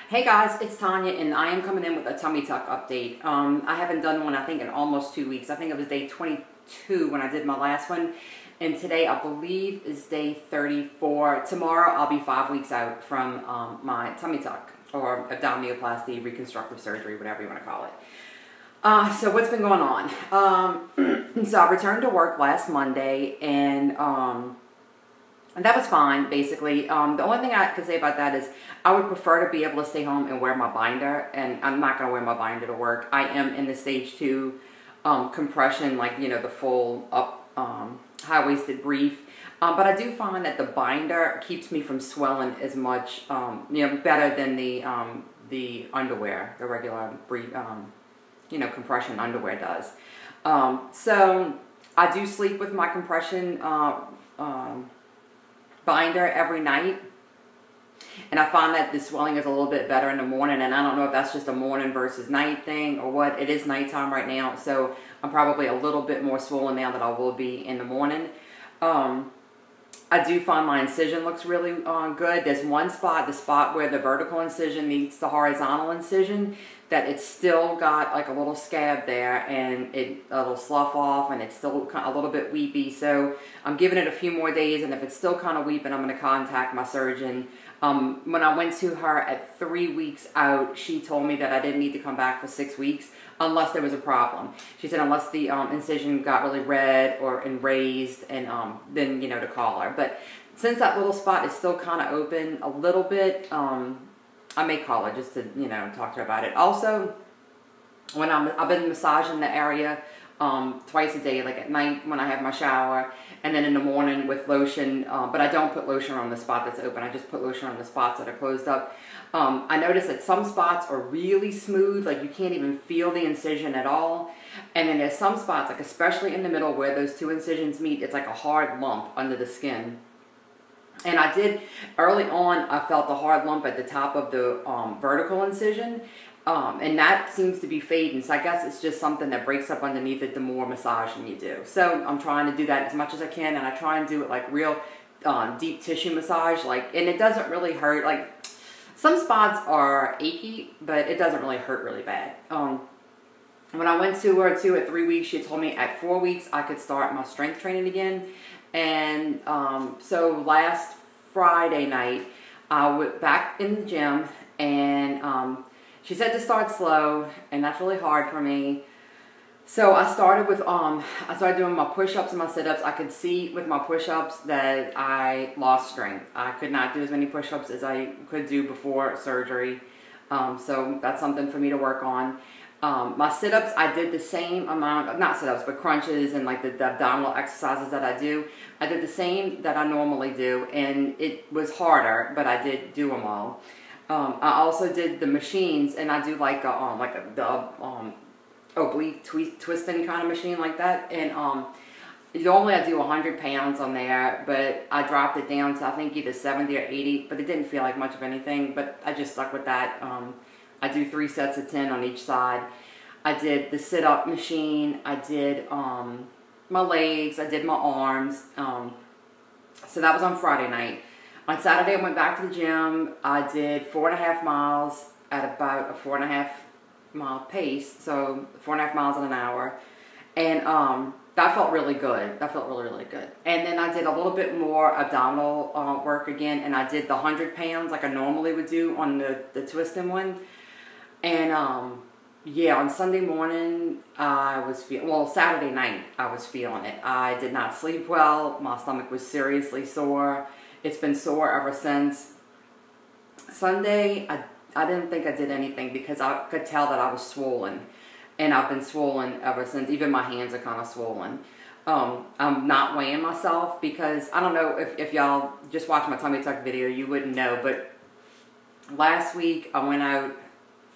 Hey guys, it's Tanya and I am coming in with a tummy tuck update. I haven't done one, I think, in almost 2 weeks. I think it was day 22 when I did my last one. And today, I believe, is day 34. Tomorrow, I'll be 5 weeks out from my tummy tuck, or abdominoplasty, reconstructive surgery, whatever you want to call it. So what's been going on? So I returned to work last Monday, and that was fine, basically. The only thing I could say about that is I would prefer to be able to stay home and wear my binder, and I'm not going to wear my binder to work. I am in the stage 2 compression, like, you know, the full up high-waisted brief. But I do find that the binder keeps me from swelling as much, you know, better than the underwear, the regular brief, you know, compression underwear does. So I do sleep with my compression binder every night, and I find that the swelling is a little bit better in the morning, and I don't know if that's just a morning versus night thing or what. It is nighttime right now, so I'm probably a little bit more swollen now than I will be in the morning. I do find my incision looks really good. There's one spot, the spot where the vertical incision meets the horizontal incision, that it's still got like a little scab there, and it'll slough off, and it's still kind of a little bit weepy. So I'm giving it a few more days, and if it's still kind of weeping, I'm going to contact my surgeon. When I went to her at 3 weeks out, she told me that I didn't need to come back for 6 weeks unless there was a problem. She said unless the incision got really red or raised, and then, you know, to call her. But since that little spot is still kind of open a little bit, I may call her just to, you know, talk to her about it. Also, when I've been massaging the area twice a day, like at night when I have my shower, and then in the morning with lotion, but I don't put lotion on the spot that's open. I just put lotion on the spots that are closed up. I noticed that some spots are really smooth, like you can't even feel the incision at all. And then there's some spots, like especially in the middle where those two incisions meet, it's like a hard lump under the skin. And I did, early on, I felt a hard lump at the top of the vertical incision, and that seems to be fading. So I guess it's just something that breaks up underneath it the more massaging you do. So I'm trying to do that as much as I can, and I try and do it like real deep tissue massage, like, and it doesn't really hurt. Like, some spots are achy, but it doesn't really hurt really bad. When I went to her too at 3 weeks, she told me at 4 weeks I could start my strength training again. And so last Friday night, I went back in the gym, and she said to start slow, and that's really hard for me. So I started with, I started doing my push-ups and my sit-ups. I could see with my push-ups that I lost strength. I could not do as many push-ups as I could do before surgery. So that's something for me to work on. My sit-ups, I did the same amount, not sit-ups, but crunches and like the abdominal exercises that I do. I did the same that I normally do, and it was harder, but I did do them all. I also did the machines, and I do like the oblique twisting kind of machine like that. And normally I do 100 pounds on there, but I dropped it down to I think either 70 or 80, but it didn't feel like much of anything, but I just stuck with that. I do 3 sets of 10 on each side. I did the sit-up machine. I did my legs. I did my arms. So that was on Friday night. On Saturday, I went back to the gym. I did 4.5 miles at about a 4.5 mile pace. So 4.5 miles in an hour. And that felt really good. That felt really, really good. And then I did a little bit more abdominal work again. And I did the 100 pounds like I normally would do on the twisting one. And, yeah, on Sunday morning, I was Saturday night, I was feeling it. I did not sleep well. My stomach was seriously sore. It's been sore ever since. Sunday, I didn't think I did anything because I could tell that I was swollen. And I've been swollen ever since. Even my hands are kind of swollen. I'm not weighing myself because, I don't know if y'all just watched my tummy tuck video, you wouldn't know, but last week I went out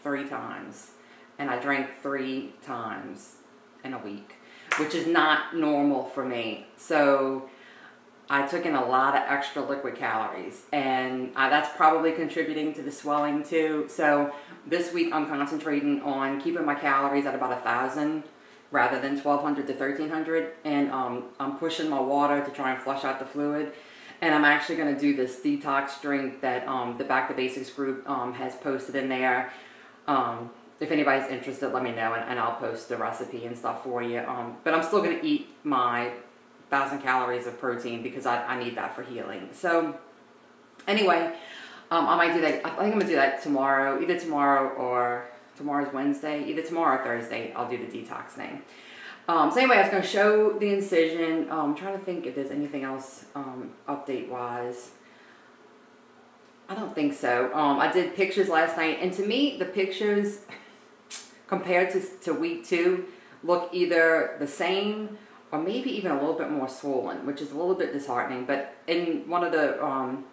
3 times, and I drank 3 times in a week, which is not normal for me. So I took in a lot of extra liquid calories, and that's probably contributing to the swelling too. So this week I'm concentrating on keeping my calories at about 1,000 rather than 1,200 to 1,300, and I'm pushing my water to try and flush out the fluid. And I'm actually going to do this detox drink that the Back to Basics group has posted in there. If anybody's interested, let me know, and I'll post the recipe and stuff for you. But I'm still going to eat my 1,000 calories of protein because I need that for healing. So anyway, I might do that. I think I'm going to do that tomorrow, either tomorrow or tomorrow's Wednesday, either tomorrow or Thursday. I'll do the detox thing. So anyway, I was going to show the incision. I'm trying to think if there's anything else update-wise. I don't think so. I did pictures last night, and to me, the pictures compared to week 2 look either the same or maybe even a little bit more swollen, which is a little bit disheartening. But in one of the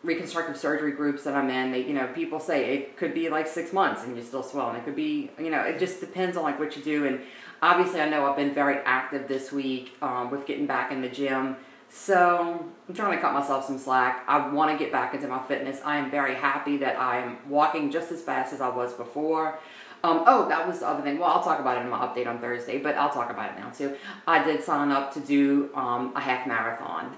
reconstructive surgery groups that I'm in, they, people say it could be like 6 months and you're still swelling. It could be, it just depends on like what you do. And obviously I know I've been very active this week with getting back in the gym. So I'm trying to cut myself some slack. I want to get back into my fitness. I am very happy that I'm walking just as fast as I was before. Oh, that was the other thing. Well, I'll talk about it in my update on Thursday, but I'll talk about it now too. I did sign up to do a half marathon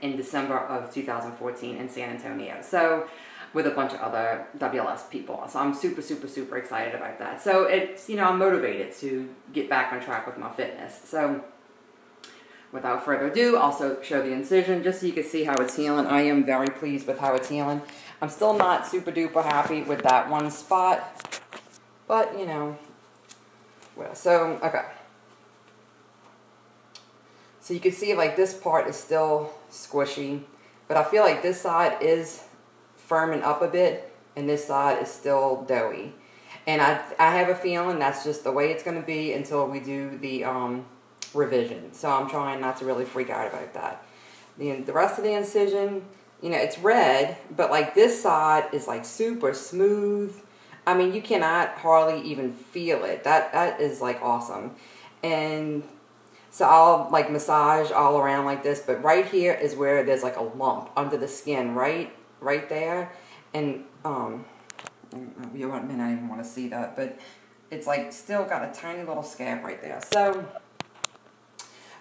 in December of 2014 in San Antonio. So with a bunch of other WLS people. So I'm super, super, super excited about that. So it's, I'm motivated to get back on track with my fitness. So without further ado, I'll show the incision just so you can see how it's healing. I am very pleased with how it's healing. I'm still not super duper happy with that one spot. But, well, so, okay. So you can see, like, this part is still squishy. But I feel like this side is firming up a bit, and this side is still doughy. And I have a feeling that's just the way it's going to be until we do the revision. So I'm trying not to really freak out about that. The rest of the incision, it's red, but, like, this side is, like, super smooth. I mean, you cannot hardly even feel it. That is, like, awesome. And so I'll, like, massage all around like this. But right here is where there's, like, a lump under the skin, right there. And, you may not even want to see that. But it's, like, still got a tiny little scab right there. So,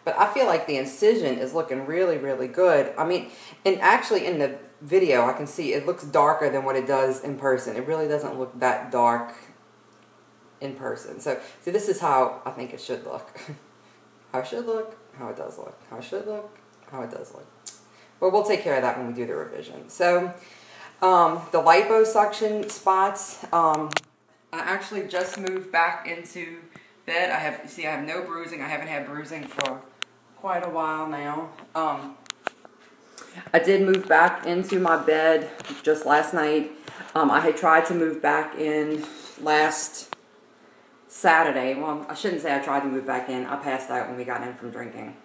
but I feel like the incision is looking really, really good. I mean, and actually in the video, I can see it looks darker than what it does in person. It really doesn't look that dark in person. So, see, this is how I think it should look. How it should look, how it does look. How it should look, how it does look. But we'll take care of that when we do the revision. So, the liposuction spots, I actually just moved back into bed. I have no bruising. I haven't had bruising for quite a while now. I did move back into my bed just last night. I had tried to move back in last Saturday. Well, I shouldn't say I tried to move back in. I passed out when we got in from drinking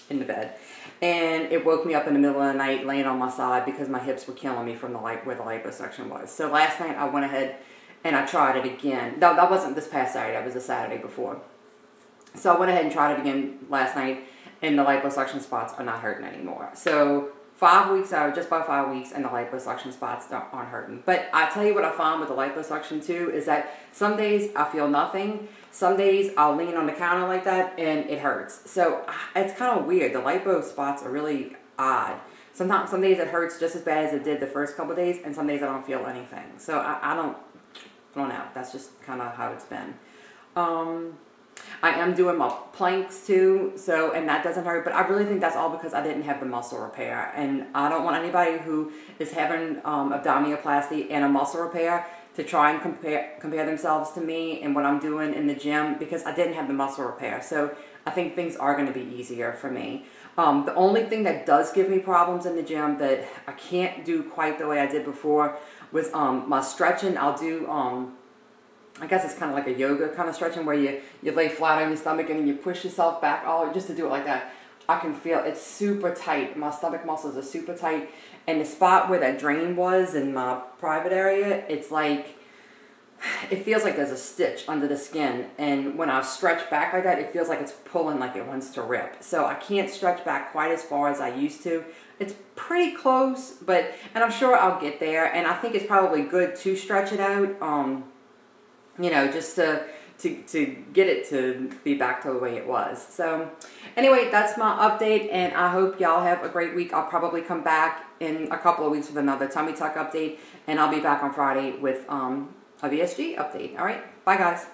in the bed. And it woke me up in the middle of the night laying on my side because my hips were killing me from where the liposuction was. So last night I went ahead and I tried it again. No, that wasn't this past Saturday. That was the Saturday before. So I went ahead and tried it again last night, and the liposuction spots are not hurting anymore. So 5 weeks out, just about 5 weeks, and the liposuction spots aren't hurting. But I tell you what I found with the liposuction too is that some days I feel nothing. Some days I'll lean on the counter like that and it hurts. So it's kind of weird. The lipo spots are really odd. Some days it hurts just as bad as it did the first couple of days, and some days I don't feel anything. So I don't know. That's just kind of how it's been. I am doing my planks too, and that doesn't hurt, but I really think that's all because I didn't have the muscle repair, and I don't want anybody who is having abdominoplasty and a muscle repair to try and compare themselves to me and what I'm doing in the gym, because I didn't have the muscle repair. So I think things are going to be easier for me. The only thing that does give me problems in the gym that I can't do quite the way I did before was my stretching. I'll do I guess it's kind of like a yoga kind of stretching where you lay flat on your stomach and then you push yourself back, just to do it like that. I can feel it's super tight. My stomach muscles are super tight. And the spot where that drain was in my private area, it's like, it feels like there's a stitch under the skin. And when I stretch back like that, it feels like it's pulling like it wants to rip. So I can't stretch back quite as far as I used to. It's pretty close, and I'm sure I'll get there. And I think it's probably good to stretch it out. Just to to get it to be back to the way it was. So anyway, that's my update, and I hope y'all have a great week. I'll probably come back in a couple of weeks with another tummy tuck update, and I'll be back on Friday with a VSG update. All right, bye guys.